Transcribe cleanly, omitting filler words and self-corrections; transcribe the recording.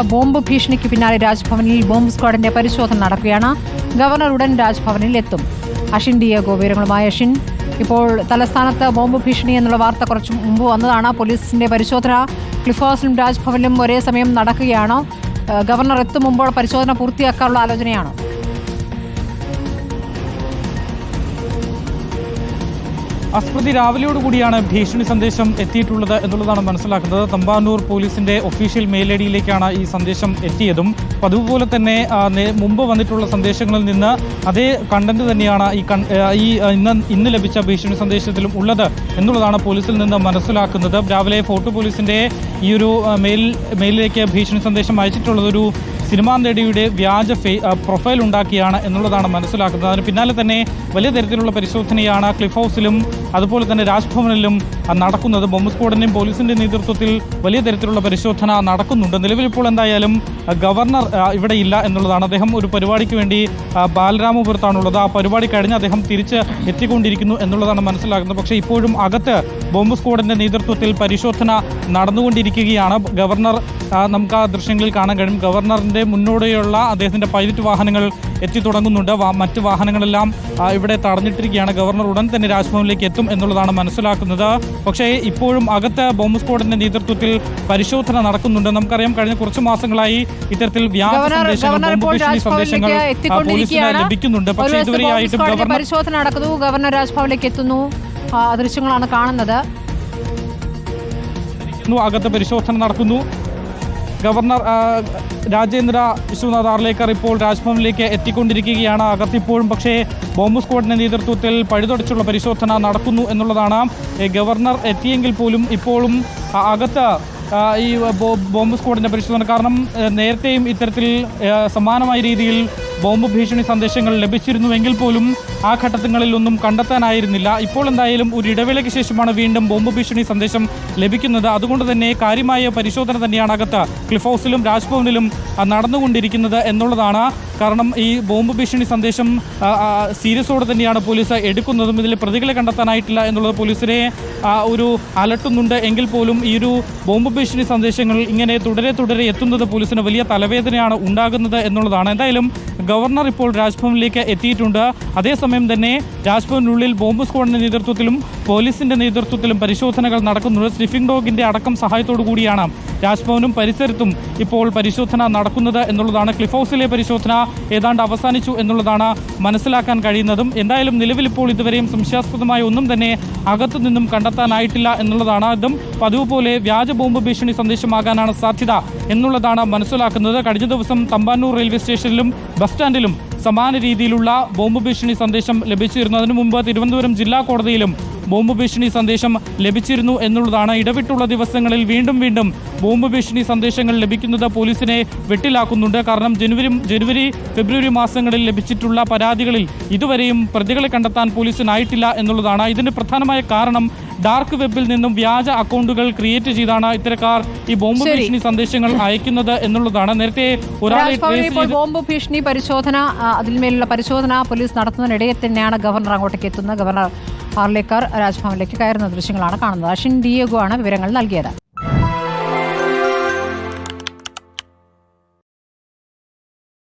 Bomb ഭീഷണിക്ക് പിന്നാലെ രാജ്ഭവനിൽ bomb സ്ക്വാഡിന്റെ പരിശോധന നടക്കുകയാണ്. ഗവർണർ ഉടൻ രാജ്ഭവനിൽ എത്തും. അഷിൻ ഡിയേഗോ വിവരങ്ങളുമായി. അഷിൻ, ഇപ്പോൾ തലസ്ഥാനത്ത് ബോംബ് ഭീഷണി എന്നുള്ള വാർത്ത കുറച്ച് മുമ്പ് വന്നതാണ്. പോലീസിന്റെ പരിശോധന ക്ലിഫ് ഹൗസിലും രാജ്ഭവനിലും ഒരേ സമയം നടക്കുകയാണോ? ഗവർണർ എത്തും മുമ്പോൾ പരിശോധന പൂർത്തിയാക്കാനുള്ള ആലോചനയാണോ? അസ്മൃതി, രാവിലെയോടുകൂടിയാണ് ഭീഷണി സന്ദേശം എത്തിയിട്ടുള്ളത് എന്നുള്ളതാണ് മനസ്സിലാക്കുന്നത്. തമ്പാനൂർ പോലീസിന്റെ ഒഫീഷ്യൽ മെയിൽ ഐ ഡിയിലേക്കാണ് ഈ സന്ദേശം എത്തിയതും. അതുപോലെ തന്നെ മുമ്പ് വന്നിട്ടുള്ള സന്ദേശങ്ങളിൽ നിന്ന് അതേ കണ്ടന്റ് തന്നെയാണ് ഇന്ന് ലഭിച്ച ഭീഷണി സന്ദേശത്തിലും ഉള്ളത് എന്നുള്ളതാണ് പോലീസിൽ നിന്ന് മനസ്സിലാക്കുന്നത്. രാവിലെ ഫോർട്ട് പോലീസിന്റെ ഈ ഒരു മെയിലിലേക്ക് ഭീഷണി സന്ദേശം അയച്ചിട്ടുള്ളത് ഒരു സിനിമാ നടിയുടെ വ്യാജ പ്രൊഫൈൽ ഉണ്ടാക്കിയാണ് എന്നുള്ളതാണ് മനസ്സിലാക്കുന്നത്. അതിന് പിന്നാലെ തന്നെ വലിയ തരത്തിലുള്ള പരിശോധനയാണ് ക്ലിഫ് ഹൗസിലും അതുപോലെ തന്നെ രാജ്ഭവനിലും നടക്കുന്നത്. ബോംബ് സ്ക്വാഡിന്റെയും പോലീസിന്റെ നേതൃത്വത്തിൽ വലിയ തരത്തിലുള്ള പരിശോധന നടക്കുന്നുണ്ട്. നിലവിൽ ഇപ്പോൾ എന്തായാലും ഗവർണർ ഇവിടെ ഇല്ല എന്നുള്ളതാണ്. അദ്ദേഹം ഒരു പരിപാടിക്ക് വേണ്ടി ബാലരാമപുരത്താണുള്ളത്. ആ പരിപാടി കഴിഞ്ഞ് അദ്ദേഹം തിരിച്ച് എത്തിക്കൊണ്ടിരിക്കുന്നു എന്നുള്ളതാണ് മനസ്സിലാക്കുന്നത്. പക്ഷേ ഇപ്പോഴും അകത്ത് ബോംബ് സ്ക്വാഡിന്റെ നേതൃത്വത്തിൽ പരിശോധന നടന്നുകൊണ്ടിരിക്കുകയാണ്. ഗവർണർ നമുക്ക് ആ ദൃശ്യങ്ങളിൽ കാണാൻ കഴിയും. ഗവർണറിന്റെ മുന്നോടിയുള്ള അദ്ദേഹത്തിന്റെ പൈലറ്റ് വാഹനങ്ങൾ എത്തി തുടങ്ങുന്നുണ്ട്. മറ്റ് വാഹനങ്ങളെല്ലാം ഇവിടെ തടഞ്ഞിട്ടിരിക്കുകയാണ്. ഗവർണർ ഉടൻ തന്നെ രാജ്ഭവനിലേക്ക് എത്തും എന്നുള്ളതാണ് മനസ്സിലാക്കുന്നത്. പക്ഷേ ഇപ്പോഴും അകത്ത് ബോംബ് സ്ക്വാഡിന്റെ നേതൃത്വത്തിൽ പരിശോധന നടക്കുന്നുണ്ട്. നമുക്കറിയാം, കഴിഞ്ഞ കുറച്ച് മാസങ്ങളായി ഇത്തരത്തിൽ വ്യാജ സന്ദേശങ്ങൾ പോലീസിന് ലഭിക്കുന്നുണ്ട്. പക്ഷേ ഇതുവരെയായിട്ടും പരിശോധന നടക്കുന്നു. ഗവർണർ രാജ്ഭവനിലേക്ക് എത്തുന്നു. ദൃശ്യങ്ങളാണ് കാണുന്നത്. അകത്ത് പരിശോധന നടക്കുന്നു. ഗവർണർ രാജേന്ദ്ര വിശ്വനാഥ് ആർലേക്കർ ഇപ്പോൾ രാജ്ഭവനിലേക്ക് എത്തിക്കൊണ്ടിരിക്കുകയാണ്. അകത്തിപ്പോഴും പക്ഷേ ബോംബ് സ്ക്വാഡിന്റെ നേതൃത്വത്തിൽ പഴുതടച്ചുള്ള പരിശോധന നടക്കുന്നു എന്നുള്ളതാണ്. ഗവർണർ എത്തിയെങ്കിൽ പോലും ഇപ്പോഴും അകത്ത് ഈ ബോംബ് സ്ക്വാഡിന്റെ പരിശോധന, കാരണം നേരത്തെയും ഇത്തരത്തിൽ സമാനമായ രീതിയിൽ ബോംബ് ഭീഷണി സന്ദേശങ്ങൾ ലഭിച്ചിരുന്നുവെങ്കിൽ പോലും ആ ഘട്ടങ്ങളിലൊന്നും കണ്ടെത്താനായിരുന്നില്ല. ഇപ്പോൾ എന്തായാലും ഒരു ഇടവേളയ്ക്ക് ശേഷമാണ് വീണ്ടും ബോംബ് ഭീഷണി സന്ദേശം ലഭിക്കുന്നത്. അതുകൊണ്ട് തന്നെ കാര്യമായ പരിശോധന തന്നെയാണ് അകത്ത് ക്ലിഫ് ഹൗസിലും രാജ്ഭവനിലും നടന്നുകൊണ്ടിരിക്കുന്നത് എന്നുള്ളതാണ്. കാരണം ഈ ബോംബ് ഭീഷണി സന്ദേശം സീരിയസോടെ തന്നെയാണ് പോലീസ് എടുക്കുന്നതും. ഇതിൽ പ്രതികളെ കണ്ടെത്താനായിട്ടില്ല എന്നുള്ളത് പോലീസിനെ ഒരു അലട്ടുന്നുണ്ട്. എങ്കിൽ പോലും ഈ ഒരു ബോംബ് ഭീഷണി സന്ദേശങ്ങൾ ഇങ്ങനെ തുടരെ എത്തുന്നത് പോലീസിന് വലിയ തലവേദനയാണ് ഉണ്ടാകുന്നത് എന്നുള്ളതാണ്. എന്തായാലും ഗവർണർ ഇപ്പോൾ രാജ്ഭവനിലേക്ക് എത്തിയിട്ടുണ്ട്. അതേസമയം തന്നെ രാജ്ഭവനുള്ളിൽ ബോംബ് സ്ക്വാഡിന്റെ നേതൃത്വത്തിലും പോലീസിന്റെ നേതൃത്വത്തിലും പരിശോധനകൾ നടക്കുന്നുണ്ട്. സ്നിഫിംഗ് ഡോഗിന്റെ അടക്കം സഹായത്തോടു കൂടിയാണ് രാജ്ഭവനും പരിസരത്തും ഇപ്പോൾ പരിശോധന നടക്കുന്നത് എന്നുള്ളതാണ്. ക്ലിഫ് ഹൗസിലെ പരിശോധന ഏതാണ്ട് അവസാനിച്ചു എന്നുള്ളതാണ് മനസ്സിലാക്കാൻ കഴിയുന്നതും. എന്തായാലും നിലവിൽ ഇപ്പോൾ ഇതുവരെയും സംശയാസ്പദമായ ഒന്നും തന്നെ അകത്തു നിന്നും കണ്ടെത്താനായിട്ടില്ല എന്നുള്ളതാണ്. ഇതും പതിവ് പോലെ വ്യാജ ബോംബ് ഭീഷണി സന്ദേശമാകാനാണ് സാധ്യത എന്നുള്ളതാണ് മനസ്സിലാക്കുന്നത്. കഴിഞ്ഞ ദിവസം തമ്പാനൂർ റെയിൽവേ സ്റ്റേഷനിലും ബസ് സ്റ്റാൻഡിലും സമാന രീതിയിലുള്ള ബോംബ് ഭീഷണി സന്ദേശം ലഭിച്ചിരുന്നു. അതിനു മുമ്പ് തിരുവനന്തപുരം ജില്ലാ കോടതിയിലും ബോംബ് ഭീഷണി സന്ദേശം ലഭിച്ചിരുന്നു എന്നുള്ളതാണ്. ഇടവിട്ടുള്ള ദിവസങ്ങളിൽ വീണ്ടും ബോംബ് ഭീഷണി സന്ദേശങ്ങൾ ലഭിക്കുന്നത് പോലീസിനെ വെട്ടിലാക്കുന്നുണ്ട്. കാരണം ജനുവരി ഫെബ്രുവരി മാസങ്ങളിൽ ലഭിച്ചിട്ടുള്ള പരാതികളിൽ ഇതുവരെയും പ്രതികളെ കണ്ടെത്താൻ പോലീസിനായിട്ടില്ല എന്നുള്ളതാണ്. ഇതിന് പ്രധാനമായ കാരണം ഡാർക്ക് വെബിൽ നിന്നും വ്യാജ അക്കൗണ്ടുകൾ ക്രിയേറ്റ് ചെയ്താണ് ഇത്തരക്കാർ ഈ ബോംബ് ഭീഷണി സന്ദേശങ്ങൾ അയക്കുന്നത് എന്നുള്ളതാണ്. നേരത്തെ ബോംബ് ഭീഷണി പരിശോധന, അതിന്മേലുള്ള പരിശോധന പോലീസ് നടത്തുന്നതിനിടയിൽ തന്നെയാണ് ഗവർണർ അങ്ങോട്ടേക്ക് എത്തുന്നത്. ഗവർണർ ആർലേക്കർ രാജ്ഭവനിലേക്ക് കയറുന്ന ദൃശ്യങ്ങളാണ് കാണുന്നത്. അഷിൻ ഡിയേഗോ ആണ് വിവരങ്ങൾ നൽകിയത്.